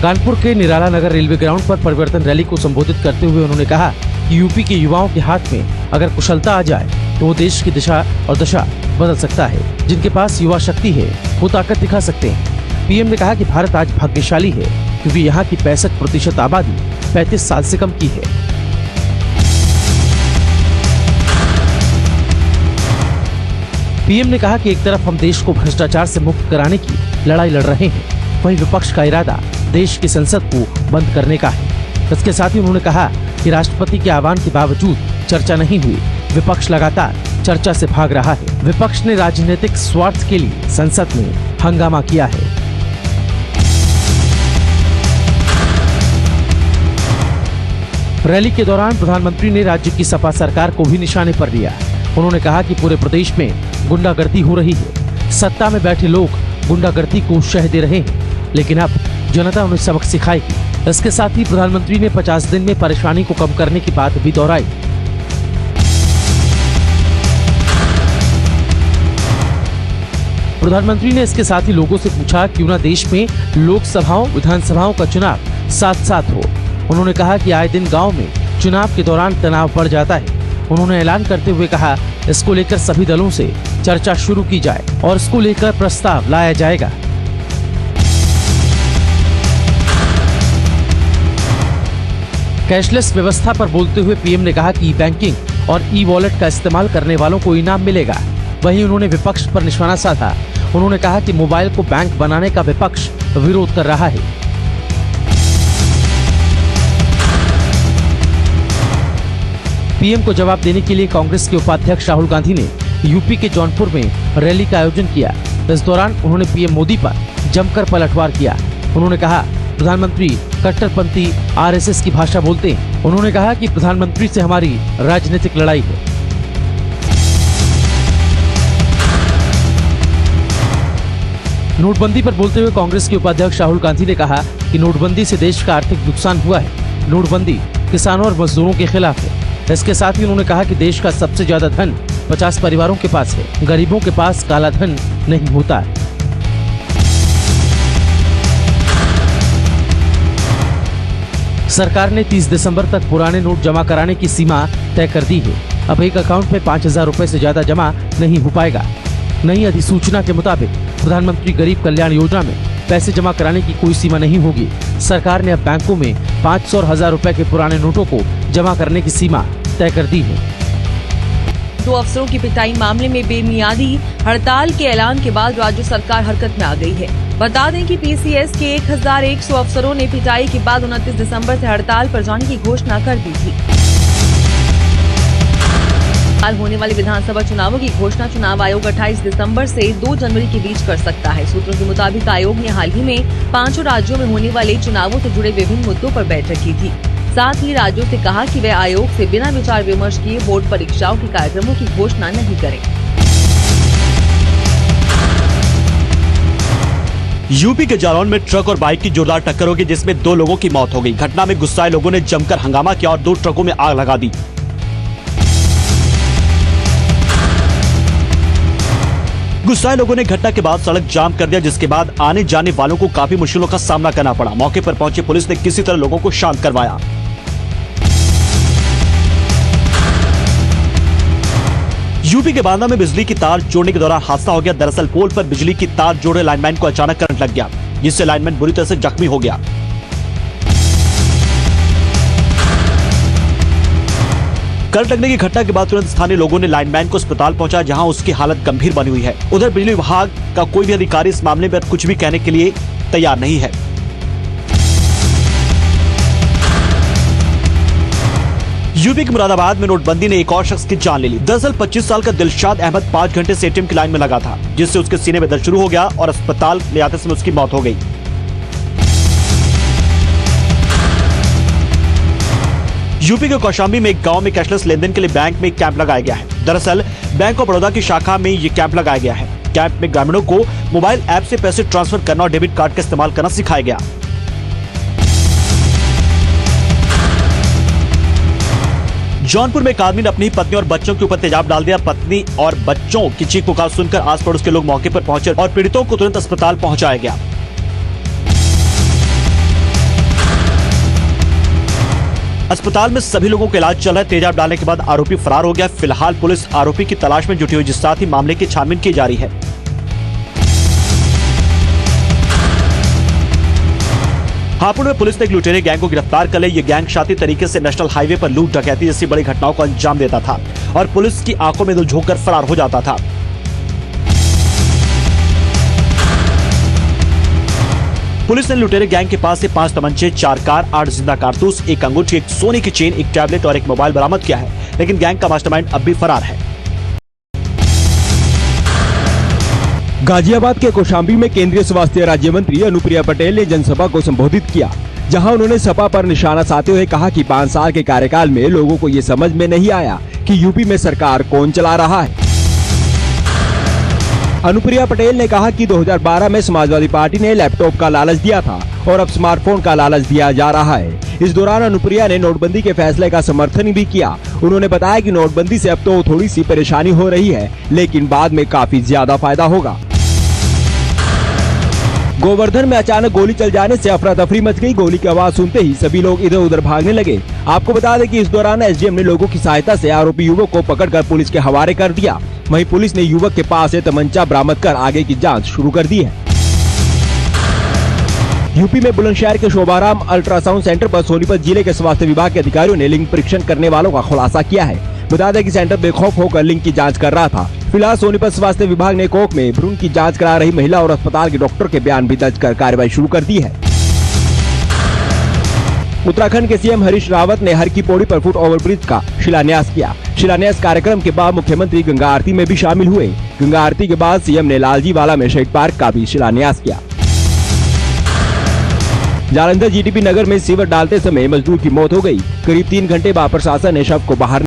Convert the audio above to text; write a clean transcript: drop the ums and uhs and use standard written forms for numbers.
कानपुर के निराला नगर railway ground पर परिवर्तन रैली को संबोधित करते हुए उन्होंने कहा कि यूपी के युवाओं के हाथ में अगर कुशलता आ जाए तो वो देश की दिशा और दशा बदल सकता है। जिनके पास युवा शक्ति है वो ताकत दिखा सकते हैं। पीएम ने कहा कि भारत आज भाग्यशाली है क्योंकि यहाँ की 65% आबादी 35 साल से कम की है। पीएम ने कहा कि एक तरफ हम देश को भ्रष्टाचार से मुक्त कराने की लड़ाई लड़ रहे हैं, वहीं विपक्ष का इरादा देश की संसद को बंद करने का है। इसके साथ ही उन्होंने कहा कि राष्ट्रपति के आह्वान के बावजूद चर्चा नहीं हुई। विपक्ष लगातार चर्चा से भाग रहा है। विपक्ष ने राजनीतिक स्वार्थ के लिए संसद में हंगामा किया है। रैली के दौरान प्रधानमंत्री ने राज्य की सपा सरकार को भी निशाने पर लिया। उन्होंने कहा कि पूरे प्रदेश में गुंडागर्दी हो रही है। सत्ता में बैठे लोग गुंडागर्दी को शह दे रहे हैं, लेकिन अब जनता उन्हें सबक सिखाएगी। इसके साथ ही प्रधानमंत्री ने 50 दिन में परेशानी को कम करने की बात भी दोहराई। प्रधानमंत्री ने इसके साथ ही लोगों से पूछा क्यों न देश में लोकसभाओं विधानसभाओं का चुनाव साथ साथ हो। उन्होंने कहा कि आए दिन गांव में चुनाव के दौरान तनाव बढ़ जाता है। उन्होंने ऐलान करते हुए कहा इसको लेकर सभी दलों से चर्चा शुरू की जाए और इसको लेकर प्रस्ताव लाया जाएगा। कैशलेस व्यवस्था पर बोलते हुए पीएम ने कहा कि ई बैंकिंग और ई वॉलेट का इस्तेमाल करने वालों को इनाम मिलेगा। वहीं उन्होंने विपक्ष पर निशाना साधा। उन्होंने कहा कि मोबाइल को बैंक बनाने का विपक्ष विरोध कर रहा है। पीएम को जवाब देने के लिए कांग्रेस के उपाध्यक्ष राहुल गांधी ने यूपी के जौनपुर में रैली का आयोजन किया। इस दौरान उन्होंने पीएम मोदी पर जमकर पलटवार किया। उन्होंने कहा प्रधानमंत्री कट्टरपंथी आरएसएस की भाषा बोलते हैं। उन्होंने कहा कि प्रधानमंत्री से हमारी राजनीतिक लड़ाई है। नोटबंदी पर बोलते हुए कांग्रेस के उपाध्यक्ष राहुल गांधी ने कहा कि नोटबंदी से देश का आर्थिक नुकसान हुआ है। नोटबंदी किसानों और मजदूरों के खिलाफ है। इसके साथ ही उन्होंने कहा कि देश का सबसे ज्यादा धन 50 परिवारों के पास है। गरीबों के पास काला धन नहीं होता। सरकार ने 30 दिसंबर तक पुराने नोट जमा कराने की सीमा तय कर दी है। अब एक अकाउंट में 5,000 रुपए से ज्यादा जमा नहीं हो पाएगा। नई अधिसूचना के मुताबिक प्रधानमंत्री गरीब कल्याण योजना में पैसे जमा कराने की कोई सीमा नहीं होगी। सरकार ने अब बैंकों में 500 और 1000 रुपए के पुराने नोटों को जमा करने की सीमा तय कर दी है। 2 अफसरों की पिटाई मामले में बेमियादी हड़ताल के ऐलान के बाद राज्य सरकार हरकत में आ गई है। बता दें कि पीसीएस के 1100 अफसरों ने पिटाई के बाद 29 दिसंबर से हड़ताल पर जाने की घोषणा कर दी थी। हाल होने वाले विधानसभा चुनावों की घोषणा चुनाव आयोग 28 दिसंबर से 2 जनवरी के बीच कर सकता है। सूत्रों के मुताबिक आयोग ने हाल ही में 5 राज्यों में होने वाले चुनावों से जुड़े विभिन्न मुद्दों पर बैठक की थी। साथ ही राज्यों से कहा कि वे आयोग से बिना विचार विमर्श किए बोर्ड परीक्षाओं के कार्यक्रमों की घोषणा नहीं करें। यूपी के जालौन में ट्रक और बाइक की जोरदार टक्कर हो गई, जिसमें 2 लोगों की मौत हो गई। घटना में गुस्साए लोगों ने जमकर हंगामा किया और 2 ट्रकों में आग लगा दी। गुस्साए लोगों ने घटना के बाद सड़क जाम कर दिया, जिसके बाद आने जाने वालों को काफी मुश्किलों का सामना करना पड़ा। मौके पर पहुंची पुलिस ने किसी तरह लोगों को शांत करवाया। यूपी के बांदा में बिजली की तार जोड़ने के दौरान हादसा हो गया। दरअसल पोल पर बिजली की तार जोड़े लाइनमैन को अचानक करंट लग गया, जिससे लाइनमैन बुरी तरह से जख्मी हो गया। करंट लगने की घटना के बाद तुरंत स्थानीय लोगों ने लाइनमैन को अस्पताल पहुंचाया, जहां उसकी हालत गंभीर बनी हुई है। उधर बिजली विभाग का कोई भी अधिकारी इस मामले पर कुछ भी कहने के लिए तैयार नहीं है। यूपी के मुरादाबाद में नोटबंदी ने एक और शख्स की जान ले ली। दरअसल 25 साल का दिलशाद अहमद 5 घंटे से एटीएम की लाइन में लगा था, जिससे उसके सीने में दर्द शुरू हो गया और अस्पताल ले आते समय उसकी मौत हो गई। यूपी के कौशाम्बी में एक गांव में कैशलेस लेनदेन के लिए बैंक में एक कैंप लगाया गया है। दरअसल बैंक ऑफ बड़ौदा की शाखा में ये कैंप लगाया गया है। कैंप में ग्रामीणों को मोबाइल ऐप से पैसे ट्रांसफर करना और डेबिट कार्ड का इस्तेमाल करना सिखाया गया। जौनपुर में एक आदमी ने अपनी पत्नी और बच्चों के ऊपर तेजाब डाल दिया। पत्नी और बच्चों की चीख पुकार सुनकर आस पड़ोस के लोग मौके पर पहुंचे और पीड़ितों को तुरंत अस्पताल पहुंचाया गया। अस्पताल में सभी लोगों का इलाज चल रहा है। तेजाब डालने के बाद आरोपी फरार हो गया। फिलहाल पुलिस आरोपी की तलाश में जुटी हुई, जिस साथ ही मामले की छानबीन की जा रही है। हापुड़ में पुलिस ने एक लुटेरे गैंग को गिरफ्तार कर लिया। ये गैंग शातिर तरीके से नेशनल हाईवे पर लूट डकैती जैसी बड़ी घटनाओं को अंजाम देता था और पुलिस की आंखों में धूल झोंककर फरार हो जाता था। पुलिस ने लुटेरे गैंग के पास से 5 तमंचे, 4 कार, 8 जिंदा कारतूस, 1 अंगूठी, 1 सोने की चेन, 1 टैबलेट और 1 मोबाइल बरामद किया है, लेकिन गैंग का मास्टरमाइंड अब भी फरार है। गाजियाबाद के कौशाम्बी में केंद्रीय स्वास्थ्य राज्य मंत्री अनुप्रिया पटेल ने जनसभा को संबोधित किया, जहां उन्होंने सपा पर निशाना साधते हुए कहा कि 5 साल के कार्यकाल में लोगों को ये समझ में नहीं आया कि यूपी में सरकार कौन चला रहा है। अनुप्रिया पटेल ने कहा कि 2012 में समाजवादी पार्टी ने लैपटॉप का लालच दिया था और अब स्मार्टफोन का लालच दिया जा रहा है। इस दौरान अनुप्रिया ने नोटबंदी के फैसले का समर्थन भी किया। उन्होंने बताया कि नोटबंदी से अब तो थोड़ी सी परेशानी हो रही है, लेकिन बाद में काफी ज्यादा फायदा होगा। गोवर्धन में अचानक गोली चल जाने से अफरा तफरी मच गई। गोली की आवाज सुनते ही सभी लोग इधर उधर भागने लगे। आपको बता दें कि इस दौरान एसडीएम ने लोगों की सहायता से आरोपी युवक को पकड़कर पुलिस के हवाले कर दिया। वहीं पुलिस ने युवक के पास से तमंचा बरामद कर आगे की जांच शुरू कर दी है। यूपी में बुलंदशहर के शोभाराम अल्ट्रासाउंड सेंटर पर सोनीपत जिले के स्वास्थ्य विभाग के अधिकारियों ने लिंग परीक्षण करने वालों का खुलासा किया है। बता दें कि सेंटर बेखौफ होकर लिंग की जांच कर रहा था। फिलहाल सोनीपत स्वास्थ्य विभाग ने कोख में भ्रूण की जांच करा रही महिला और अस्पताल के डॉक्टर के बयान भी दर्ज कर कार्रवाई शुरू कर दी है। उत्तराखंड के सीएम हरीश रावत ने हर की पौड़ी पर फुट ओवरब्रिज का शिलान्यास किया। शिलान्यास कार्यक्रम के बाद मुख्यमंत्री गंगा आरती में भी शामिल हुए। गंगा आरती के बाद सीएम ने लालजीवाला में शहीद पार्क का भी शिलान्यास किया। जालंधर जीटीपी नगर में सीवर डालते समय मजदूर की मौत हो गई। करीब 3 घंटे बाद प्रशासन ने शव को बाहर